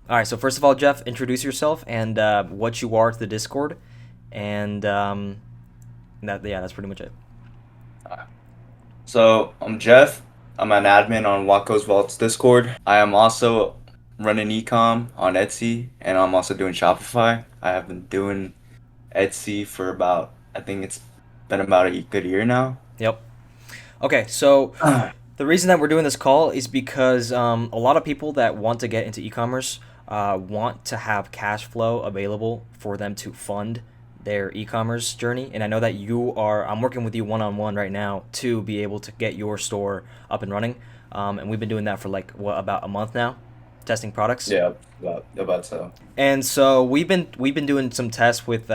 All right. So first of all, Jeff, introduce yourself and what you are to the Discord, and that's pretty much it. So I'm Jeff. I'm an admin on Waco's Vaults Discord. I am also running ecom on Etsy, and I'm also doing Shopify. I have been doing Etsy for about, I think it's been about a good year now. Yep. Okay. So the reason that we're doing this call is because a lot of people that want to get into e-commerce want to have cash flow available for them to fund their e-commerce journey. And I know that I'm working with you one on one right now to be able to get your store up and running. And we've been doing that for like what about a month now, testing products. Yeah, about so. And so we've been doing some tests with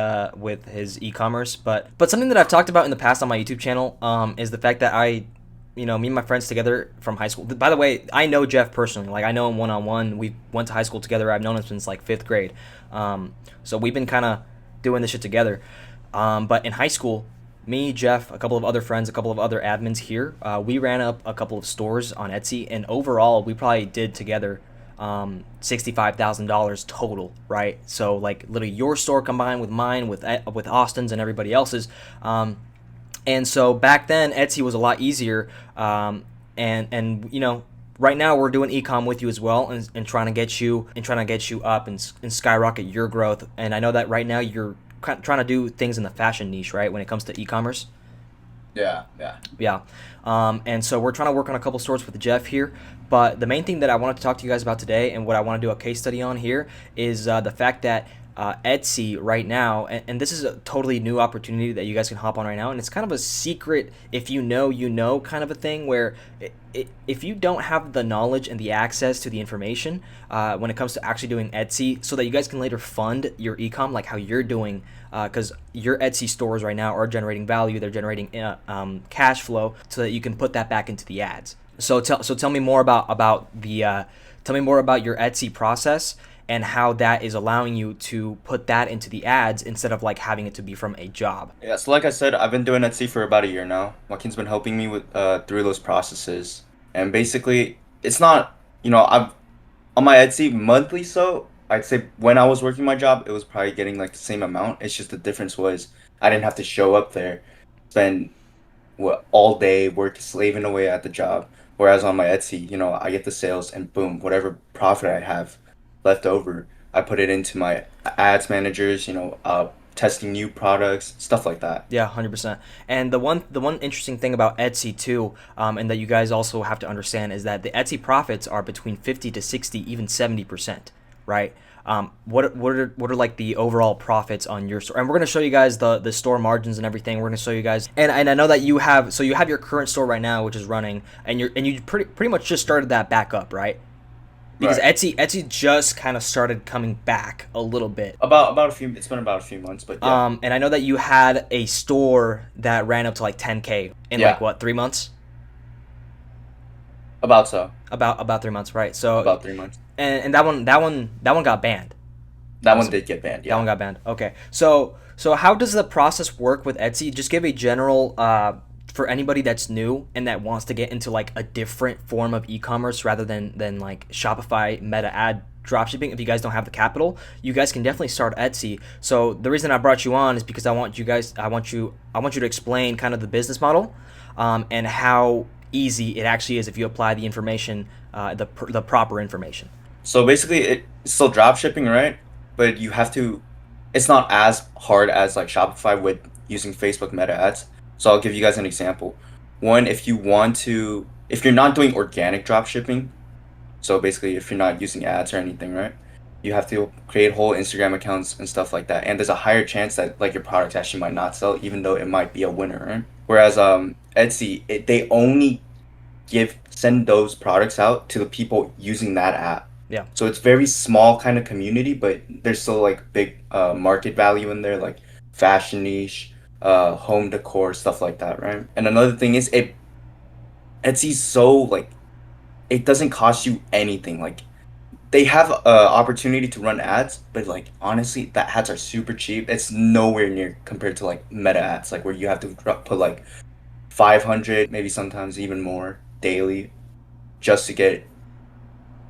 his e-commerce, but something that I've talked about in the past on my YouTube channel is the fact that me and my friends together from high school. By the way, I know Jeff personally. Like I know him one on one. We went to high school together. I've known him since like fifth grade. So we've been kind of doing this shit together. But in high school, me, Jeff, a couple of other friends, a couple of other admins here, we ran up a couple of stores on Etsy, and overall, we probably did together $65,000 total, right? So like literally your store combined with mine, with Austin's and everybody else's. And so back then, Etsy was a lot easier. And right now we're doing ecom with you as well, and trying to get you up and skyrocket your growth. And I know that right now you're trying to do things in the fashion niche, right? When it comes to e-commerce. Yeah, yeah. Yeah. And so we're trying to work on a couple stores with Jeff here. But the main thing that I wanted to talk to you guys about today, and what I want to do a case study on here, is the fact that Etsy right now, and this is a totally new opportunity that you guys can hop on right now, and it's kind of a secret, if you know kind of a thing, where if you don't have the knowledge and the access to the information when it comes to actually doing Etsy, so that you guys can later fund your ecom like how you're doing, because your Etsy stores right now are generating value, they're generating cash flow, so that you can put that back into the ads. So tell me more tell me more about your Etsy process and how that is allowing you to put that into the ads instead of like having it to be from a job. Yeah, so like I said, I've been doing Etsy for about a year now. Joaquin's been helping me with through those processes. And basically, it's not, I've on my Etsy monthly, so I'd say when I was working my job, it was probably getting like the same amount. It's just the difference was I didn't have to show up there, spend what all day work slaving away at the job. Whereas on my Etsy, I get the sales and boom, whatever profit I have left over, I put it into my ads managers, testing new products, stuff like that. Yeah, 100%. And the one interesting thing about Etsy too, and that you guys also have to understand is that the Etsy profits are between 50 to 60, even 70%, right? What are like the overall profits on your store? And we're gonna show you guys the store margins and everything. We're gonna show you guys, and I know that you have your current store right now, which is running, and you pretty much just started that back up, right? Because Right. Etsy just kind of started coming back a little bit. It's been about a few months, but yeah. And I know that you had a store that ran up to like 10K in like Yeah, what, 3 months? about so. About 3 months, right? So, About 3 months. and that one got banned. That one Awesome. did get banned, That one yeah. got banned. Okay. So how does the process work with Etsy? Just give a general for anybody that's new and that wants to get into like a different form of e-commerce rather than like Shopify meta ad dropshipping. If you guys don't have the capital, you guys can definitely start Etsy. So the reason I brought you on is because I want you to explain kind of the business model, and how easy it actually is if you apply the information, the proper information. So basically, it's still drop shipping, right? But it's not as hard as like Shopify with using Facebook Meta ads. So I'll give you guys an example. One, if you're not doing organic drop shipping, so basically if you're not using ads or anything, right? You have to create whole Instagram accounts and stuff like that. And there's a higher chance that like your product actually might not sell, even though it might be a winner, right? Whereas Etsy, they only give send those products out to the people using that app. Yeah. So it's very small kind of community, but there's still like big market value in there, like fashion niche, home decor, stuff like that, right? And another thing is Etsy's so like it doesn't cost you anything. Like they have opportunity to run ads, but like honestly, the ads are super cheap. It's nowhere near compared to like meta ads, like where you have to put like 500, maybe sometimes even more daily just to get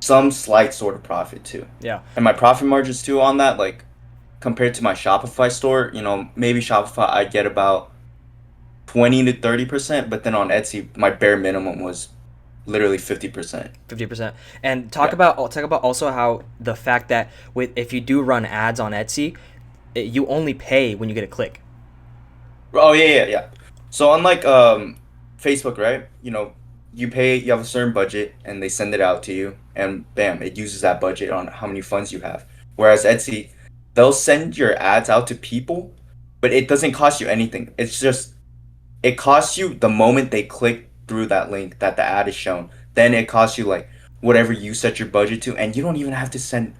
some slight sort of profit too. Yeah. And my profit margins too on that, like compared to my Shopify store, maybe Shopify I get about 20 to 30%, but then on Etsy, my bare minimum was literally 50%. 50%. And Yeah. talk about also how the fact that with if you do run ads on Etsy, you only pay when you get a click. Oh yeah, yeah, yeah. So unlike Facebook, right? You have a certain budget and they send it out to you and bam, it uses that budget on how many funds you have. Whereas Etsy, they'll send your ads out to people, but it doesn't cost you anything. It's just it costs you the moment they click through that link that the ad is shown. Then it costs you like whatever you set your budget to, and you don't even have to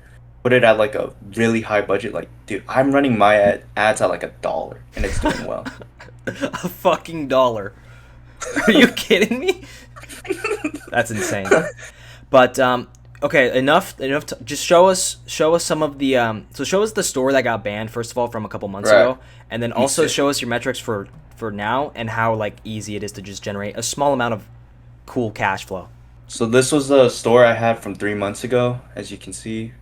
put it at like a really high budget. Like, dude, I'm running my ads at like $1, and it's doing well. A fucking dollar. Are you kidding me? That's insane. But okay, enough. Just show us some of the so show us the store that got banned first of all from a couple months Right. ago, and then Let me also see. show us your metrics for now and how like easy it is to just generate a small amount of cool cash flow. So this was the store I had from 3 months ago, as you can see.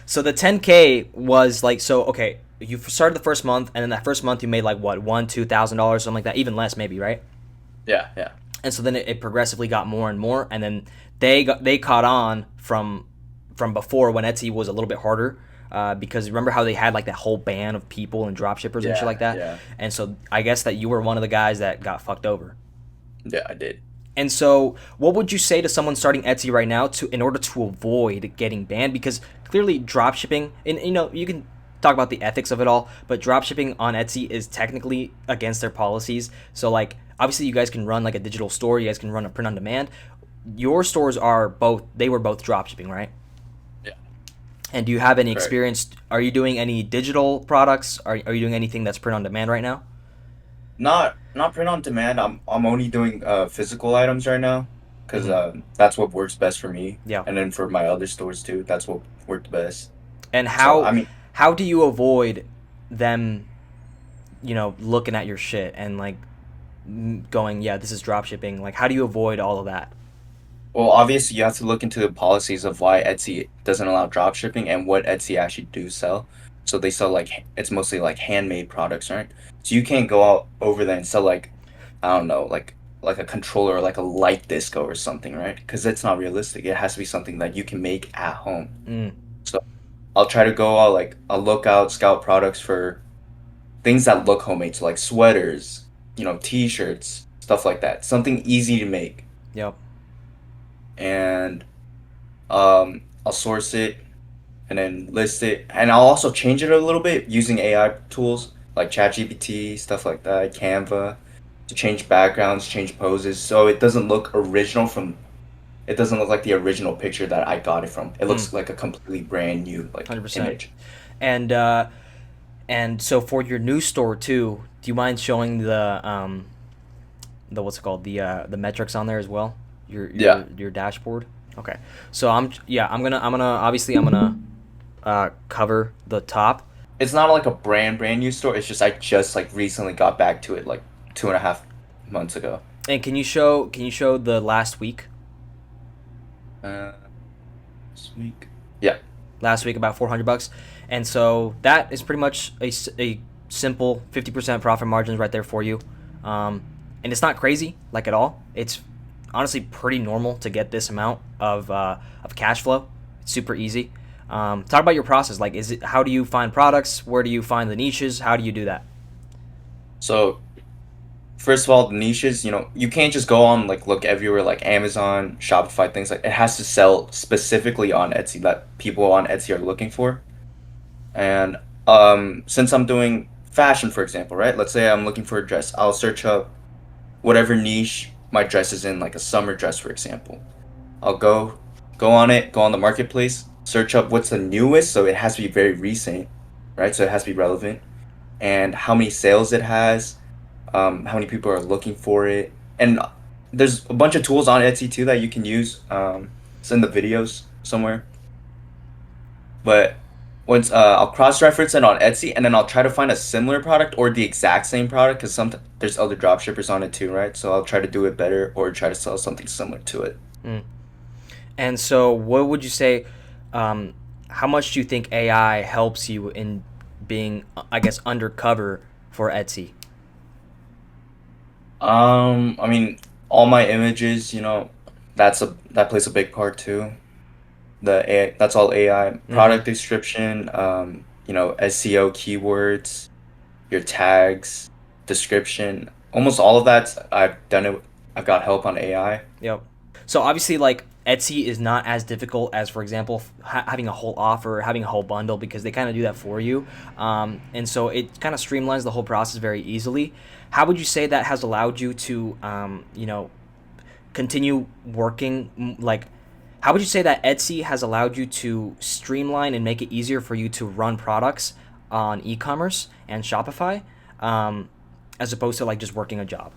So the 10K was like so okay. You started the first month, and then that first month you made like what $1,000-$2,000 something like that, even less maybe, right? Yeah, yeah. And so then it progressively got more and more, and then they caught on from before when Etsy was a little bit harder. Because remember how they had like that whole ban of people and dropshippers and shit Yeah, like that, yeah. and so I guess that you were one of the guys that got fucked over. Yeah, I did. And so, what would you say to someone starting Etsy right now to in order to avoid getting banned? Because clearly, dropshipping, and you can talk about the ethics of it all, but dropshipping on Etsy is technically against their policies. So, like, obviously, you guys can run like a digital store, you guys can run a print on demand. Your stores are both; they were both dropshipping, right? Yeah. And do you have any Correct. experience? Are you doing any digital products? Are you doing anything that's print on demand right now? Not print on demand. I'm only doing physical items right now because Hmm. that's what works best for me, Yeah. and then for my other stores too, that's what worked best. And So I mean, how do you avoid them, looking at your shit and like going, yeah, this is drop shipping. Like, how do you avoid all of that? well, obviously you have to look into the policies of why Etsy doesn't allow drop shipping and what Etsy actually do sell. So they sell like it's mostly like handmade products, right? So you can't go out over there and sell like I don't know, like a controller or like a light disco or something, right? Because it's not realistic. It has to be something that you can make at home. Mm, So I'll try to go out like I'll look out, scout products for things that look homemade, so like sweaters, t-shirts, stuff like that. Something easy to make. yep. And I'll source it and then list it. And I'll also change it a little bit using AI tools like ChatGPT, stuff like that, Canva, to change backgrounds, change poses, so it doesn't look like the original picture that I got it from. It Mm, looks like a completely brand new like 100%. image. And so for your new store too, do you mind showing the what's it called, the metrics on there as well? Your Yeah. your dashboard. Okay. So I'm gonna obviously I'm gonna cover the top. It's not like a brand new store. It's just I just like recently got back to it like 2.5 months ago. And can you show the last week? Uh, this week. Yeah. Last week about $400, and so that is pretty much a simple 50% profit margins right there for you. And it's not crazy like at all. It's honestly pretty normal to get this amount of cash flow. It's super easy. Talk about your process. Like, is it how do you find products? Where do you find the niches? How do you do that? So first of all, the niches, you can't just go on like look everywhere like Amazon, Shopify, things like it has to sell specifically on Etsy that people on Etsy are looking for. And since I'm doing fashion, for example, right? Let's say I'm looking for a dress. I'll search up whatever niche my dress is in, like a summer dress, for example. I'll go on it, go on the marketplace, search up what's the newest, so it has to be very recent, right? So it has to be relevant, and how many sales it has, how many people are looking for it, and there's a bunch of tools on Etsy too that you can use. It's in the videos somewhere, but once I'll cross-reference it on Etsy, and then I'll try to find a similar product or the exact same product because some there's other dropshippers on it too, right? So I'll try to do it better or try to sell something similar to it. Mm. And so, what would you say? Um, how much do you think AI helps you in being, I guess, undercover for Etsy? I mean, all my images, that plays a big part too. The AI, that's all AI. Mm-hmm. Product description, SEO keywords, your tags, description, almost all of that. I've done it. I've got help on AI. Yep. So obviously, like Etsy is not as difficult as, for example, having a whole offer, having a whole bundle, because they kind of do that for you, and so it kind of streamlines the whole process very easily. How would you say that has allowed you to, continue working? Like, how would you say that Etsy has allowed you to streamline and make it easier for you to run products on e-commerce and Shopify, um, as opposed to like just working a job?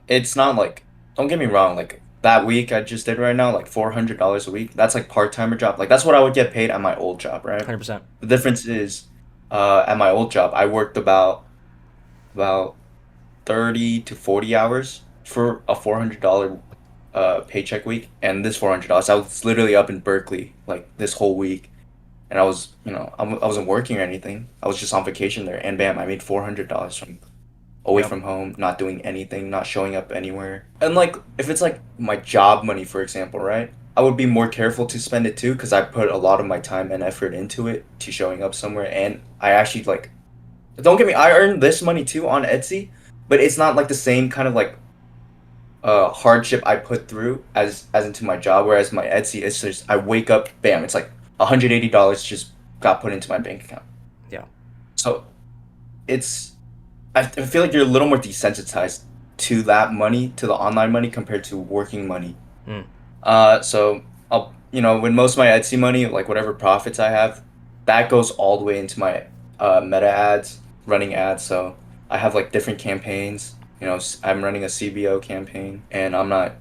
It's not like, don't get me wrong, like that week I just did right now, like $400 a week. That's like part-timer job. Like that's what I would get paid at my old job, right? 100%. The difference is, at my old job, I worked about 30 to 40 hours for a $400 paycheck week, and this $400, I was literally up in Berkeley like this whole week, and I wasn't working or anything. I was just on vacation there, and bam, I made $400 from away Yep. from home, not doing anything, not showing up anywhere. And like if it's like my job money, for example, right? I would be more careful to spend it too because I put a lot of my time and effort into it to showing up somewhere, and I actually like, don't get me, I earn this money too on Etsy, but it's not like the same kind of like hardship I put through as into my job. Whereas my Etsy, it's just I wake up, bam, it's like $180 just got put into my bank account. Yeah. So it's I feel like you're a little more desensitized to that money, to the online money compared to working money. Mm. So with most of my Etsy money, like whatever profits I have, that goes all the way into my meta ads, running ads. So I have like different campaigns. I'm running a CBO campaign, and I'm not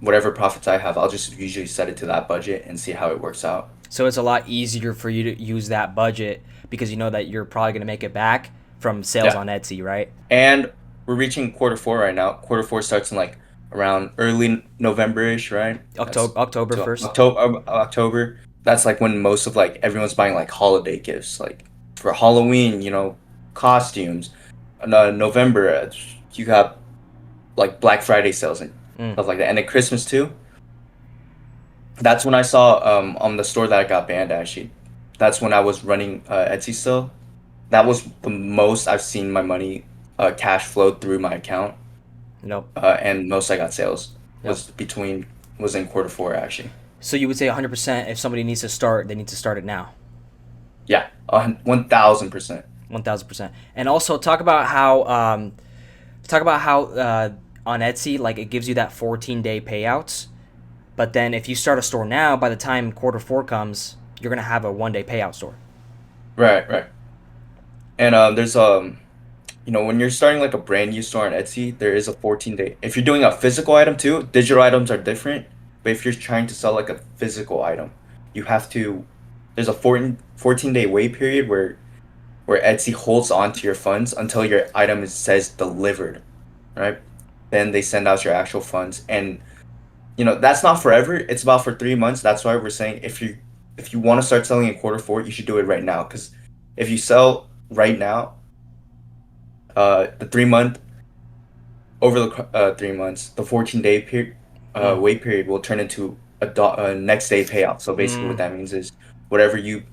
whatever profits I have, I'll just usually set it to that budget and see how it works out. So it's a lot easier for you to use that budget because you know that you're probably going to make it back from sales Yeah. on Etsy, right? And we're reaching quarter four right now. Quarter four starts in like around early November-ish, right? That's October to 1st. October. That's like when most of like everyone's buying like holiday gifts, like for Halloween, costumes. And, November, you have like Black Friday sales and Mm. stuff like that, and then Christmas too. That's when I saw on the store that I got banned actually. That's when I was running Etsy still. That was the most I've seen my money cash flow through my account, Nope. and most I got sales Yep. was in quarter four actually. So you would say 100% if somebody needs to start, they need to start it now. Yeah, 1,000%. 1000%. And also talk about how on Etsy like it gives you that 14-day payouts, but then if you start a store now, by the time quarter 4 comes, you're going to have a 1-day payout store. Right, right. And when you're starting like a brand new store on Etsy, there is a 14-day. If you're doing a physical item too, digital items are different. But if you're trying to sell like a physical item, you have to. There's a 14-day wait period where Etsy holds on to your funds until your item says delivered, right? Then they send out your actual funds, and that's not forever. It's about for 3 months. That's why we're saying if you want to start selling in quarter four, you should do it right now. Because if you sell right now, the 3 month over the 3 months, the 14-day period Mm. wait period will turn into a next day payout. So basically, what Mm. that means is whatever you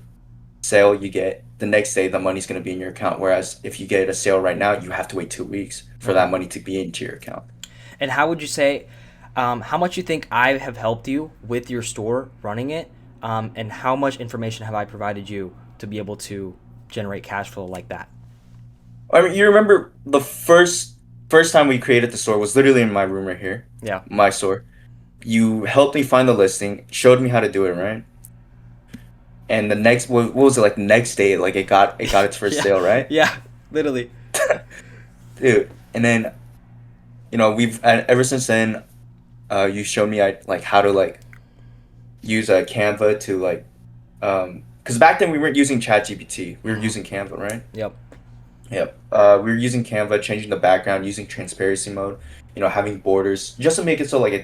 sale you get the next day, the money's going to be in your account. Whereas if you get a sale right now, you have to wait 2 weeks for Mm-hmm. that money to be into your account. And how would you say, how much you think I have helped you with your store running it, and how much information have I provided you to be able to generate cash flow like that? I mean, you remember the first time we created the store was literally in my room right here, Yeah. my store. You helped me find the listing, showed me how to do it, right? And the next, what was it like? The next day, like it got its first Yeah. sale, right, Yeah. Literally. dude? And then we've ever since then, you showed me like how to like use a Canva to like, because back then we weren't using ChatGPT, we were Mm-hmm. using Canva, right? Yep. Yep. We were using Canva, changing the background, using transparency mode, having borders, just to make it so like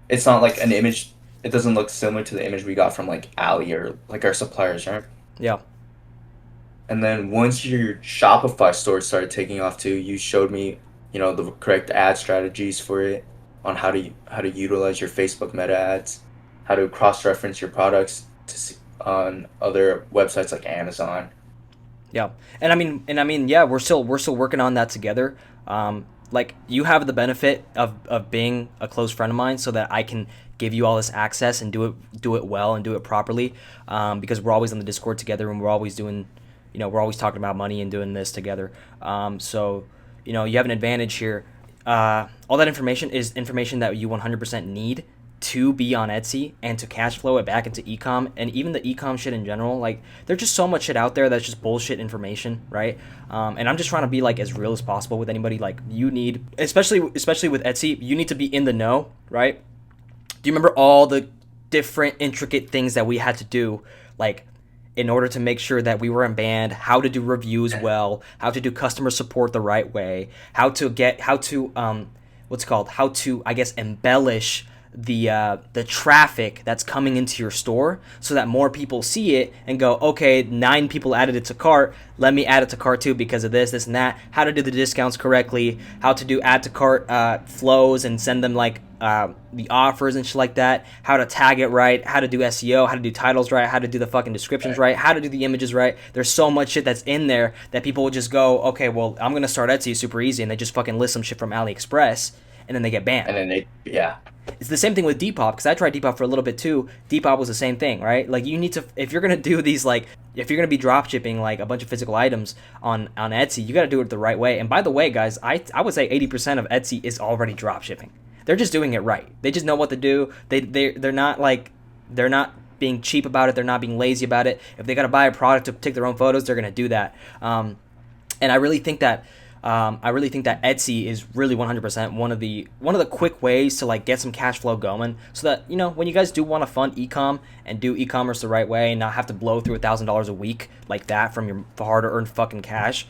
it's not like an image it doesn't look similar to the image we got from like Ali or like our suppliers, right? Yeah. And then once your Shopify store started taking off too, you showed me, the correct ad strategies for it, on how to utilize your Facebook meta ads, how to cross-reference your products on other websites like Amazon. Yeah, yeah, we're still working on that together. Like you have the benefit of being a close friend of mine, so that I can give you all this access and do it well and do it properly. Because we're always on the Discord together, and we're always doing, we're always talking about money and doing this together. So you have an advantage here. All that information is information that you 100% need to be on Etsy and to cash flow it back into ecom, and even the ecom shit in general. Like there's just so much shit out there that's just bullshit information, right? And I'm just trying to be like as real as possible with anybody. Like you need, especially with Etsy, you need to be in the know, right? Do you remember all the different intricate things that we had to do, like in order to make sure that we weren't banned, how to do reviews well, how to do customer support the right way, how to what's it called, how to, I guess, embellish the traffic that's coming into your store, so that more people see it and go, okay, 9 people added it to cart, let me add it to cart too because of this and that. How to do the discounts correctly, how to do add to cart flows and send them like the offers and shit like that, how to tag it right, how to do SEO, how to do titles right, how to do the fucking descriptions right, how to do the images right. There's so much shit that's in there that people will just go, okay, well, I'm gonna start Etsy, super easy, and they just fucking list some shit from AliExpress, and then they get banned. And then yeah. It's the same thing with Depop, because I tried Depop for a little bit too. Depop was the same thing, right? Like you need to, if you're gonna do these, like if you're gonna be drop shipping like a bunch of physical items on Etsy, you got to do it the right way. And by the way, guys, I would say 80% of Etsy is already drop shipping. They're just doing it right. They just know what to do. They're not like, they're not being cheap about it. They're not being lazy about it. If they got to buy a product to take their own photos, they're gonna do that. And I really think that Etsy is really 100% one of the quick ways to like get some cash flow going, so that when you guys do want to fund ecom and do e-commerce the right way and not have to blow through $1,000 a week like that from your hard-earned fucking cash,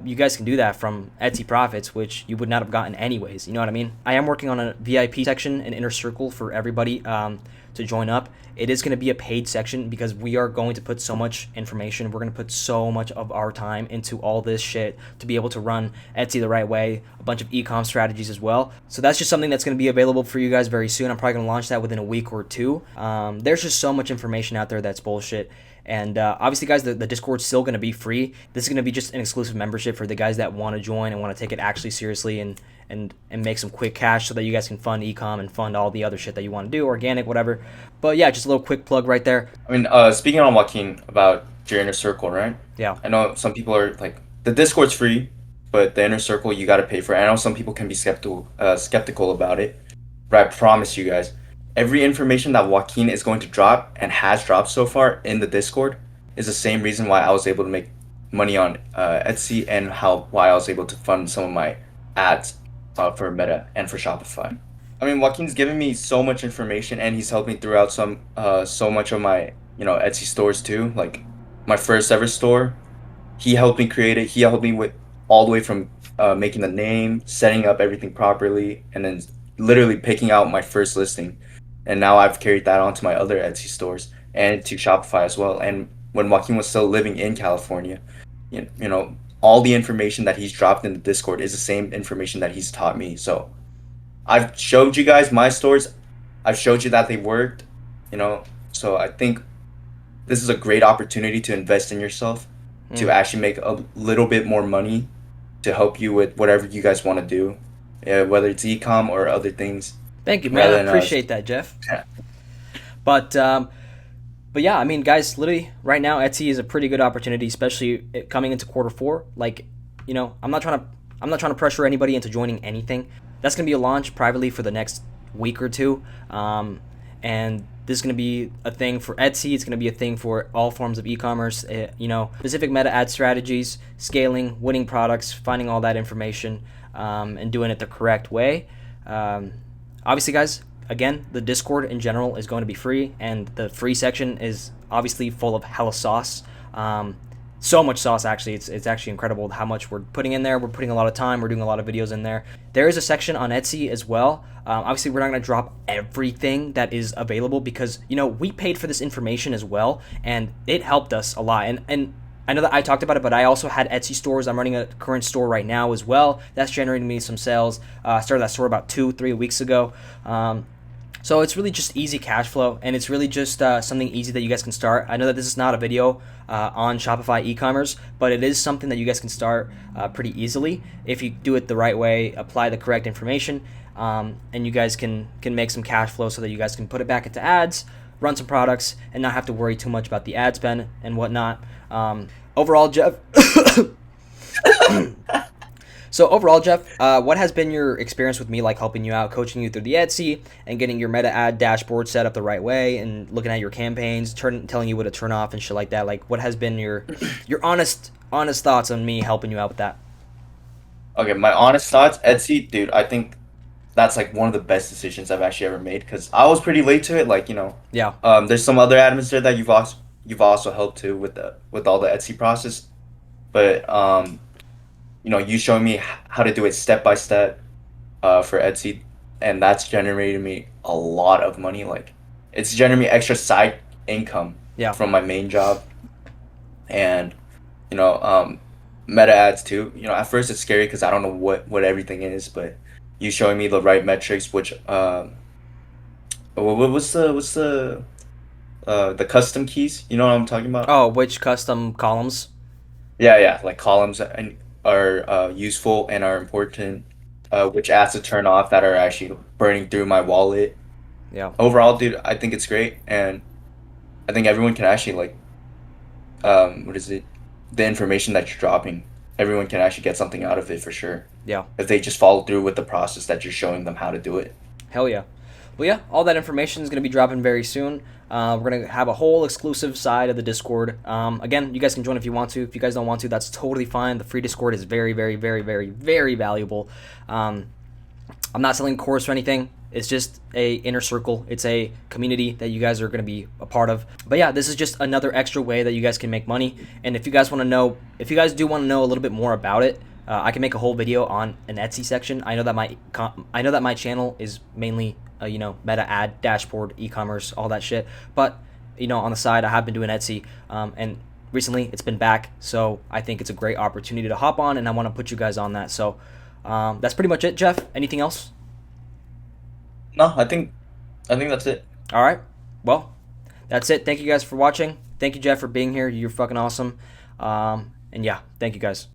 you guys can do that from Etsy profits, which you would not have gotten anyways. You know what I mean? I am working on a VIP section, an inner circle for everybody to join up. It is going to be a paid section because we are going to put so much information. We're going to put so much of our time into all this shit to be able to run Etsy the right way, a bunch of e-com strategies as well. So that's just something that's going to be available for you guys very soon. I'm probably going to launch that within a week or two. There's just so much information out there that's bullshit. And obviously, guys, the Discord's still going to be free. This is going to be just an exclusive membership for the guys that want to join and want to take it actually seriously and make some quick cash, so that you guys can fund ecom and fund all the other shit that you want to do, organic, whatever. But yeah, just a little quick plug right there. I mean, speaking on Joaquin about your inner circle, right? Yeah. I know some people are like, the Discord's free, but the inner circle you got to pay for. I know some people can be skeptical about it, but I promise you guys, every information that Joaquin is going to drop and has dropped so far in the Discord is the same reason why I was able to make money on Etsy, and why I was able to fund some of my ads for Meta and for Shopify. I mean, Joaquin's given me so much information, and he's helped me throughout so much of my Etsy stores too. Like my first ever store, he helped me create it. He helped me with all the way from making the name, setting up everything properly, and then literally picking out my first listing. And now I've carried that on to my other Etsy stores and to Shopify as well. And when Joaquin was still living in California, all the information that he's dropped in the Discord is the same information that he's taught me. So I've showed you guys my stores. I've showed you that they worked, So I think this is a great opportunity to invest in yourself, to actually make a little bit more money, to help you with whatever you guys want to do, whether it's ecom or other things. Thank you, man. I appreciate that, Jeff. Yeah. But yeah, I mean, guys, literally right now, Etsy is a pretty good opportunity, especially coming into quarter 4. Like, I'm not trying to pressure anybody into joining anything. That's gonna be a launch privately for the next week or two, and this is gonna be a thing for Etsy. It's gonna be a thing for all forms of e-commerce. Specific meta ad strategies, scaling, winning products, finding all that information, and doing it the correct way. Obviously, guys, again, the Discord in general is going to be free, and the free section is obviously full of hella sauce. So much sauce, actually. It's actually incredible how much we're putting in there. We're putting a lot of time. We're doing a lot of videos in there. There is a section on Etsy as well. Obviously, we're not going to drop everything that is available because, we paid for this information as well, and it helped us a lot. And I know that I talked about it, but I also had Etsy stores. I'm running a current store right now as well. That's generating me some sales. I started that store about 2-3 weeks ago. So it's really just easy cash flow, and it's really just something easy that you guys can start. I know that this is not a video on Shopify e-commerce, but it is something that you guys can start pretty easily if you do it the right way, apply the correct information, and you guys can make some cash flow so that you guys can put it back into ads, run some products, and not have to worry too much about the ad spend and whatnot. Overall, Jeff. So overall, Jeff, what has been your experience with me, like helping you out, coaching you through the Etsy, and getting your meta ad dashboard set up the right way, and looking at your campaigns, telling you what to turn off and shit like that? Like, what has been your honest thoughts on me helping you out with that? Okay, my honest thoughts, Etsy, dude, I think that's like one of the best decisions I've actually ever made because I was pretty late to it. Like, Yeah, there's some other admins there that you've also helped too with all the Etsy process, but you showing me how to do it step by step for Etsy, and that's generated me a lot of money. Like, it's generated me extra side income yeah, from my main job, and you know, meta ads too. At first it's scary because I don't know what everything is, but you showing me the right metrics, which what's the custom keys? You know what I'm talking about? Oh, which custom columns? Yeah, yeah, like columns are useful and are important. Which ads to turn off that are actually burning through my wallet. Yeah, Overall, dude, I think it's great, and I think everyone can actually like what is it? The information that you're dropping, everyone can actually get something out of it for sure yeah. if they just follow through with the process that you're showing them how to do it. Hell yeah. Well, yeah, all that information is going to be dropping very soon. We're going to have a whole exclusive side of the Discord. Again, you guys can join if you want to. If you guys don't want to, that's totally fine. The free Discord is very, very, very, very, very valuable. I'm not selling a course or anything. It's just a inner circle. It's a community that you guys are going to be a part of. But yeah, this is just another extra way that you guys can make money. And if you guys want to know, if you guys do want to know a little bit more about it, I can make a whole video on an Etsy section. I know that my channel is mainly meta ad dashboard, e-commerce, all that shit. But on the side, I have been doing Etsy, and recently it's been back. So I think it's a great opportunity to hop on, and I want to put you guys on that. So that's pretty much it, Jeff. Anything else? No, I think that's it. All right. Well, that's it. Thank you guys for watching. Thank you, Jeff, for being here. You're fucking awesome. And yeah, thank you guys.